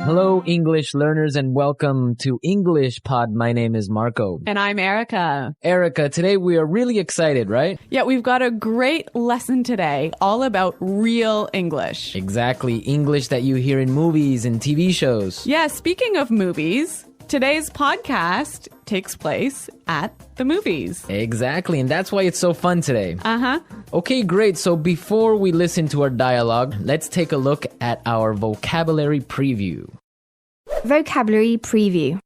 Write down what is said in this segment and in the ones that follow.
Hello, English learners, and welcome to English Pod. My name is Marco. And I'm Erica. Erica, today we are really excited, right? Yeah, we've got a great lesson today all about real English. Exactly. English that you hear in movies and TV shows. Yeah, speaking of movies, today's podcast takes place at the movies. Exactly, and that's why it's so fun today. Uh-huh. Okay, great. So before we listen to our dialogue, let's take a look at our vocabulary preview. Vocabulary preview.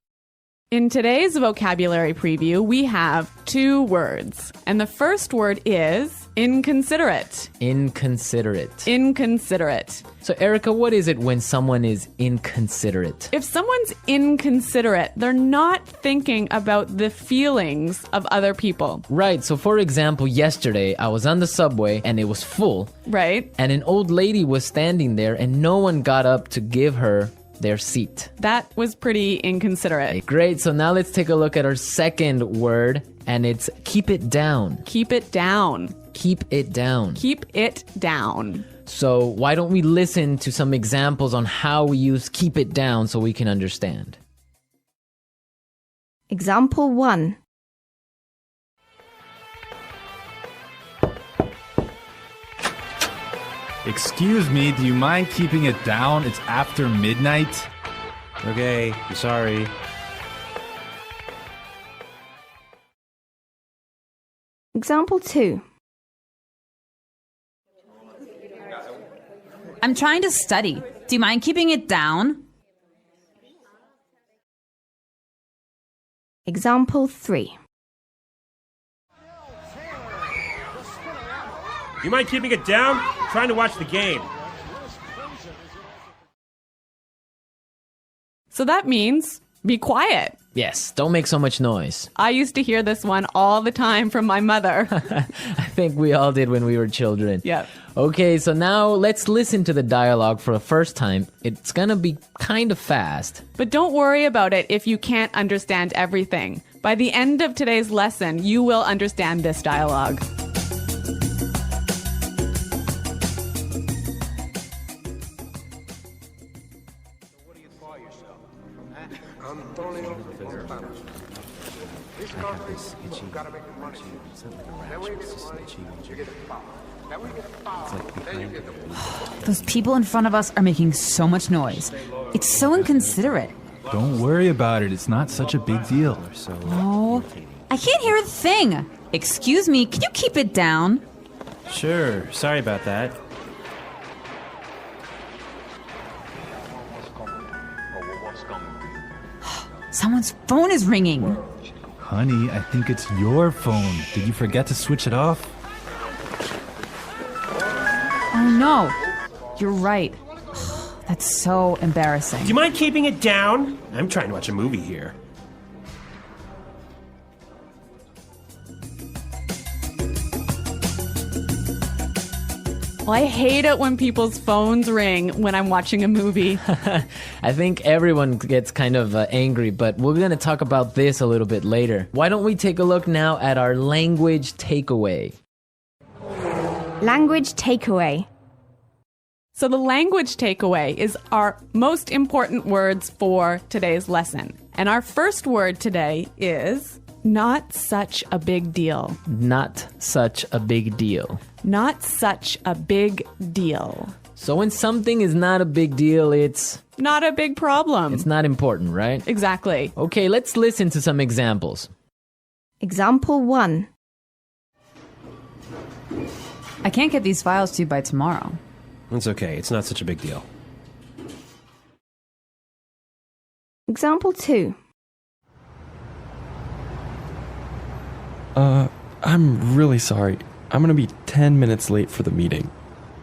In today's vocabulary preview, we have two words. And the first word is inconsiderate. Inconsiderate. Inconsiderate. So, Erica, what is it when someone is inconsiderate? If someone's inconsiderate, they're not thinking about the feelings of other people. Right. So, for example, yesterday I was on the subway and it was full. Right? And an old lady was standing there and no one got up to give her their seat. That was pretty inconsiderate. Great. So now let's take a look at our second word, and it's keep it down. Keep it down. Keep it down. Keep it down. So why don't we listen to some examples on how we use keep it down so we can understand? Example 1. Excuse me, do you mind keeping it down? It's after midnight. Okay, I'm sorry. Example 2. I'm trying to study. Do you mind keeping it down? Example 3. You mind keeping it down? I'm trying to watch the game. So that means be quiet. Yes, don't make so much noise. I used to hear this one all the time from my mother. I think we all did when we were children. Yeah. Okay, so now let's listen to the dialogue for the first time. It's gonna be kind of fast. But don't worry about it if you can't understand everything. By the end of today's lesson, you will understand this dialogue. Those people in front of us are making so much noise. It's so inconsiderate. Don't worry about it. It's not such a big deal. Oh, I can't hear a thing. Excuse me, can you keep it down? Sure, sorry about that. Someone's phone is ringing. Honey, I think it's your phone. Did you forget to switch it off? Oh no, you're right. That's so embarrassing. Do you mind keeping it down? I'm trying to watch a movie here. Well, I hate it when people's phones ring when I'm watching a movie. I think everyone gets kind of angry, but we're going to talk about this a little bit later. Why don't we take a look now at our language takeaway? Language takeaway. So the language takeaway is our most important words for today's lesson. And our first word today is not such a big deal. Not such a big deal. Not such a big deal. So when something is not a big deal, it's not a big problem. It's not important, right? Exactly. Okay, let's listen to some examples. Example 1. I can't get these files to you by tomorrow. It's okay, it's not such a big deal. Example 2. I'm really sorry. I'm gonna be 10 minutes late for the meeting.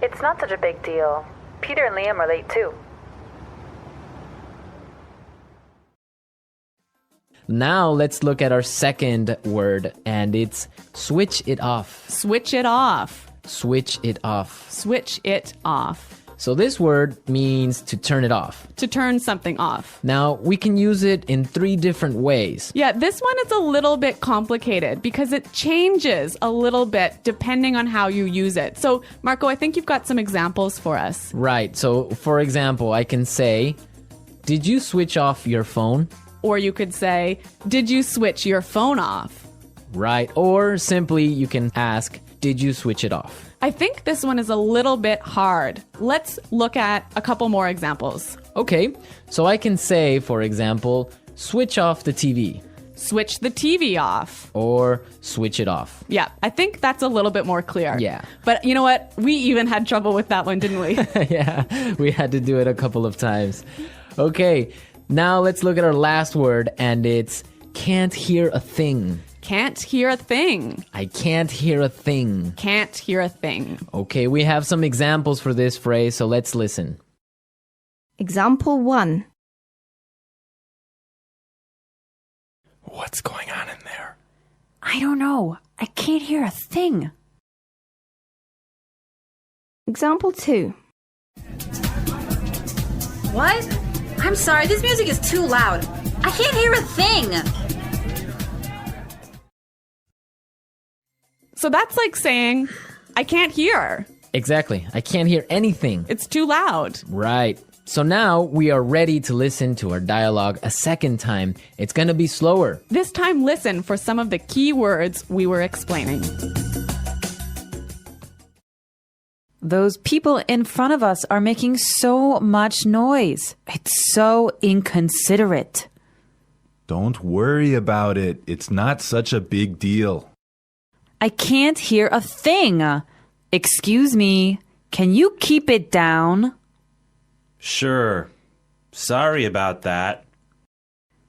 It's not such a big deal. Peter and Liam are late too. Now let's look at our second word, and it's switch it off. Switch it off. Switch it off. Switch it off. So this word means to turn it off. To turn something off. Now, we can use it in 3 different ways. Yeah, this one is a little bit complicated because it changes a little bit depending on how you use it. So, Marco, I think you've got some examples for us. Right. So, for example, I can say, did you switch off your phone? Or you could say, did you switch your phone off? Right. Or simply you can ask, did you switch it off? I think this one is a little bit hard. Let's look at a couple more examples. Okay, so I can say, for example, switch off the TV. Switch the TV off. Or switch it off. Yeah, I think that's a little bit more clear. Yeah. But you know what? We even had trouble with that one, didn't we? Yeah, we had to do it a couple of times. Okay, now let's look at our last word, and it's can't hear a thing. Can't hear a thing. I can't hear a thing. Can't hear a thing. Okay, we have some examples for this phrase, so let's listen. Example 1. What's going on in there? I don't know. I can't hear a thing. Example 2. What? I'm sorry, this music is too loud. I can't hear a thing. So that's like saying, I can't hear. Exactly, I can't hear anything. It's too loud. Right. So now we are ready to listen to our dialogue a second time. It's going to be slower. This time, listen for some of the key words we were explaining. Those people in front of us are making so much noise. It's so inconsiderate. Don't worry about it. It's not such a big deal. I can't hear a thing. Excuse me, can you keep it down? Sure. Sorry about that.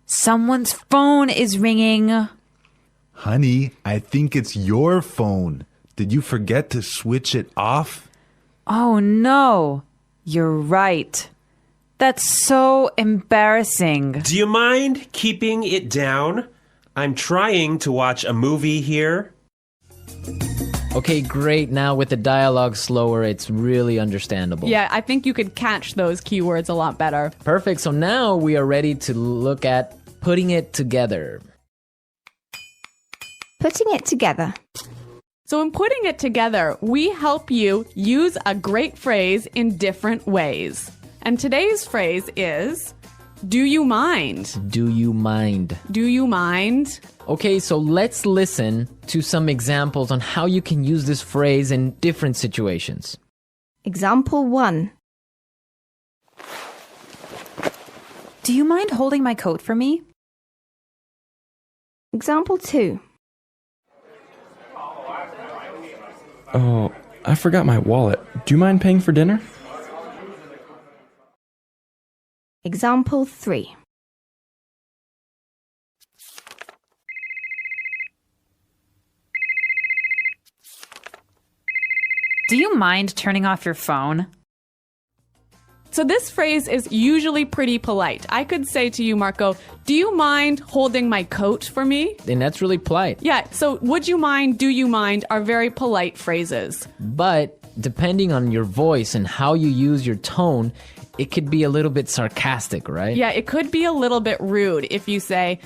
Someone's phone is ringing. Honey, I think it's your phone. Did you forget to switch it off? Oh no, you're right. That's so embarrassing. Do you mind keeping it down? I'm trying to watch a movie here. Okay, great. Now with the dialogue slower, it's really understandable. Yeah, I think you could catch those keywords a lot better. Perfect. So now we are ready to look at putting it together. Putting it together. So in putting it together, we help you use a great phrase in different ways. And today's phrase is, do you mind? Do you mind? Do you mind? Okay, so let's listen to some examples on how you can use this phrase in different situations. Example 1. Do you mind holding my coat for me? Example 2. Oh, I forgot my wallet. Do you mind paying for dinner? Example 3. Do you mind turning off your phone? So this phrase is usually pretty polite. I could say to you, Marco, do you mind holding my coat for me? And that's really polite. Yeah, so would you mind, do you mind are very polite phrases. But depending on your voice and how you use your tone, it could be a little bit sarcastic, right? Yeah, it could be a little bit rude if you say,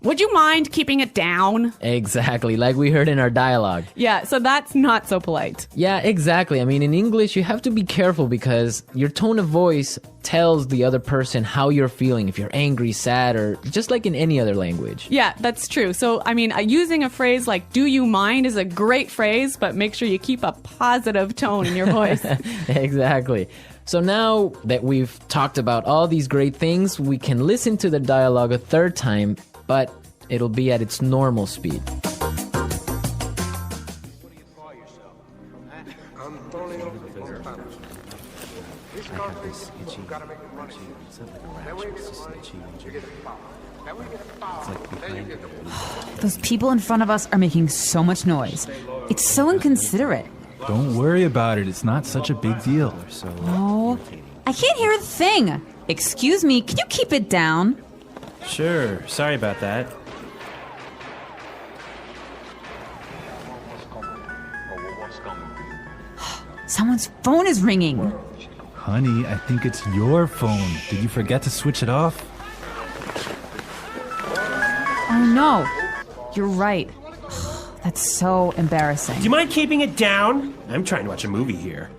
would you mind keeping it down? Exactly, like we heard in our dialogue. Yeah, so that's not so polite. Yeah, exactly. I mean, in English, you have to be careful because your tone of voice tells the other person how you're feeling, if you're angry, sad, or just like in any other language. Yeah, that's true. So, I mean, using a phrase like do you mind is a great phrase, but make sure you keep a positive tone in your voice. Exactly. So now that we've talked about all these great things, we can listen to the dialogue a third time, but it'll be at its normal speed. Those people in front of us are making so much noise. It's so inconsiderate. Don't worry about it. It's not such a big deal. Oh, I can't hear a thing. Excuse me, can you keep it down? Sure. Sorry about that. Someone's phone is ringing. Honey, I think it's your phone. Did you forget to switch it off? Oh no, you're right. That's so embarrassing. Do you mind keeping it down? I'm trying to watch a movie here.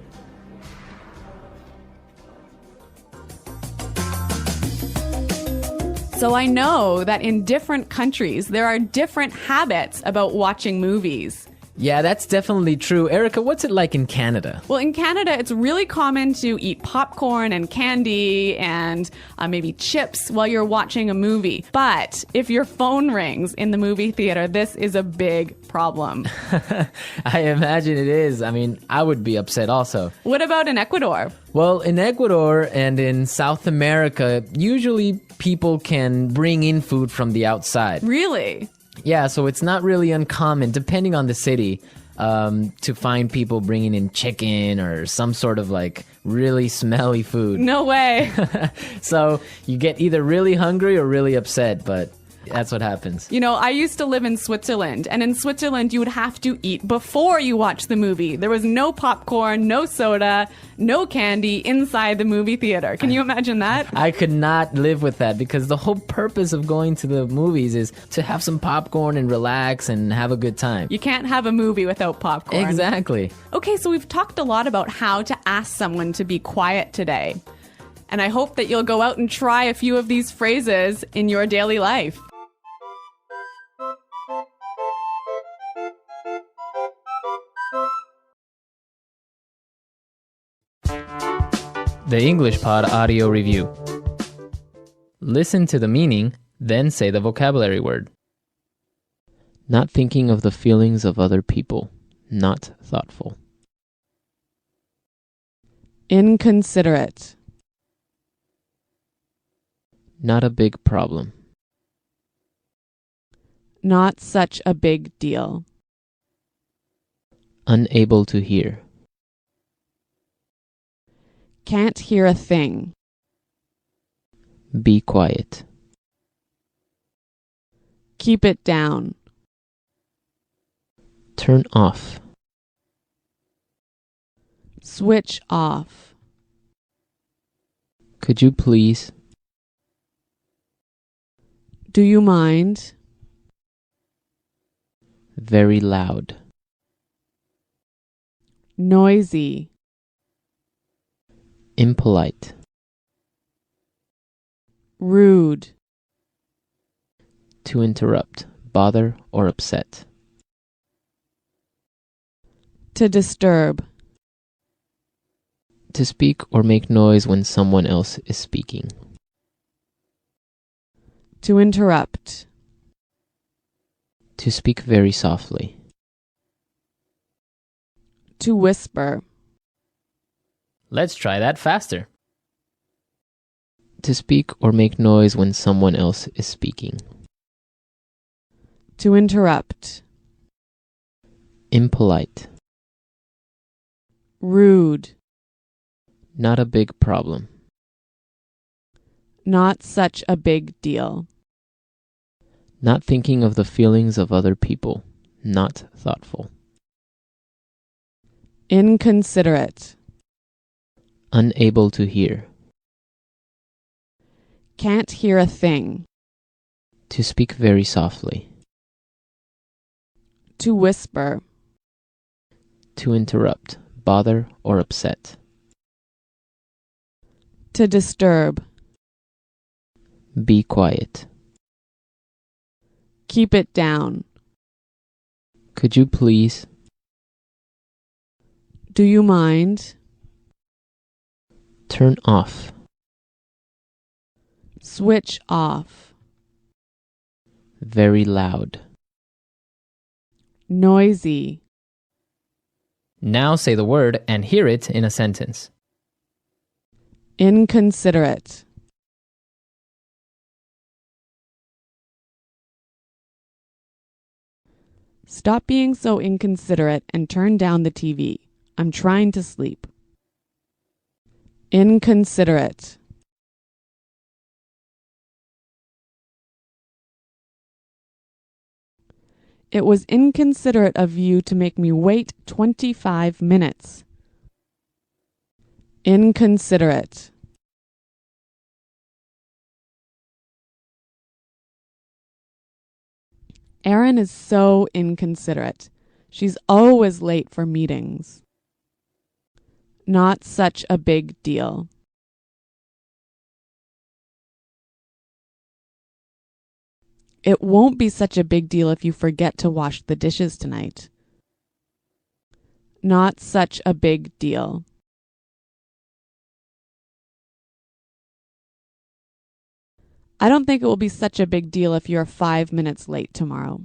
So I know that in different countries, there are different habits about watching movies. Yeah, that's definitely true. Erica, what's it like in Canada? Well, in Canada, it's really common to eat popcorn and candy and maybe chips while you're watching a movie. But if your phone rings in the movie theater, this is a big problem. I imagine it is. I mean, I would be upset also. What about in Ecuador? Well, in Ecuador and in South America, usually people can bring in food from the outside. Really? Yeah, so it's not really uncommon, depending on the city, to find people bringing in chicken or some sort of like really smelly food. No way. So you get either really hungry or really upset, but that's what happens. You know, I used to live in Switzerland, and in Switzerland, you would have to eat before you watch the movie. There was no popcorn, no soda, no candy inside the movie theater. Can you imagine that? I could not live with that because the whole purpose of going to the movies is to have some popcorn and relax and have a good time. You can't have a movie without popcorn. Exactly. Okay, so we've talked a lot about how to ask someone to be quiet today. And I hope that you'll go out and try a few of these phrases in your daily life. The English Pod Audio Review. Listen to the meaning, then say the vocabulary word. Not thinking of the feelings of other people. Not thoughtful. Inconsiderate. Not a big problem. Not such a big deal. Unable to hear. Can't hear a thing. Be quiet. Keep it down. Turn off. Switch off. Could you please? Do you mind? Very loud. Noisy. Impolite. Rude. To interrupt, bother, or upset. To disturb. To speak or make noise when someone else is speaking. To interrupt. To speak very softly. To whisper. Let's try that faster. To speak or make noise when someone else is speaking. To interrupt. Impolite. Rude. Not a big problem. Not such a big deal. Not thinking of the feelings of other people. Not thoughtful. Inconsiderate. Unable to hear. Can't hear a thing. To speak very softly. To whisper. To interrupt, bother, or upset. To disturb. Be quiet. Keep it down. Could you please? Do you mind? Turn off. Switch off. Very loud. Noisy. Now say the word and hear it in a sentence. Inconsiderate. Stop being so inconsiderate and turn down the TV. I'm trying to sleep. Inconsiderate. It was inconsiderate of you to make me wait 25 minutes. Inconsiderate. Erin is so inconsiderate. She's always late for meetings. Not such a big deal. It won't be such a big deal if you forget to wash the dishes tonight. Not such a big deal. I don't think it will be such a big deal if you're 5 minutes late tomorrow.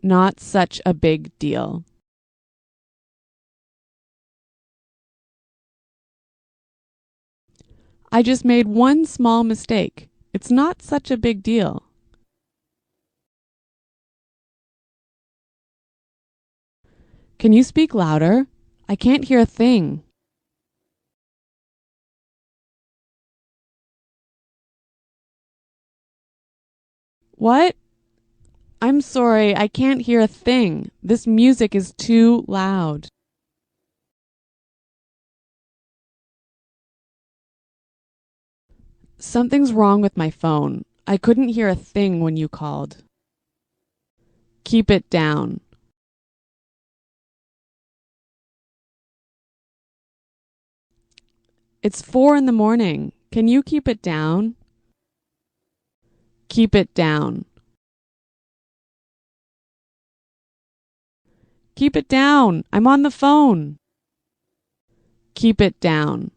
Not such a big deal. I just made one small mistake. It's not such a big deal. Can you speak louder? I can't hear a thing. What? I'm sorry, I can't hear a thing. This music is too loud. Something's wrong with my phone. I couldn't hear a thing when you called. Keep it down. It's 4 in the morning. Can you keep it down? Keep it down. Keep it down. I'm on the phone. Keep it down.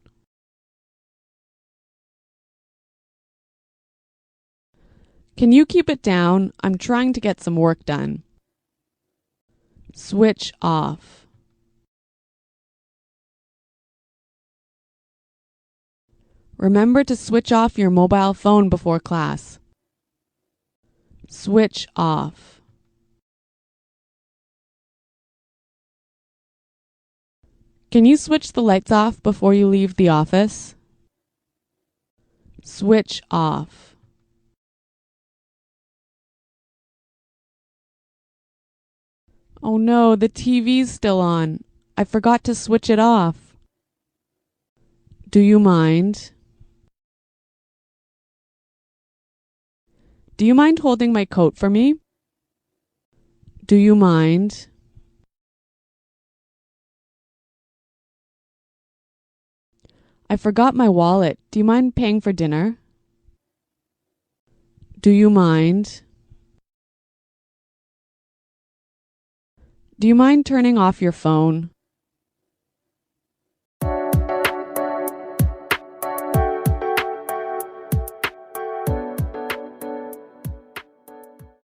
Can you keep it down? I'm trying to get some work done. Switch off. Remember to switch off your mobile phone before class. Switch off. Can you switch the lights off before you leave the office? Switch off. Oh no, the TV's still on. I forgot to switch it off. Do you mind? Do you mind holding my coat for me? Do you mind? I forgot my wallet. Do you mind paying for dinner? Do you mind? Do you mind turning off your phone?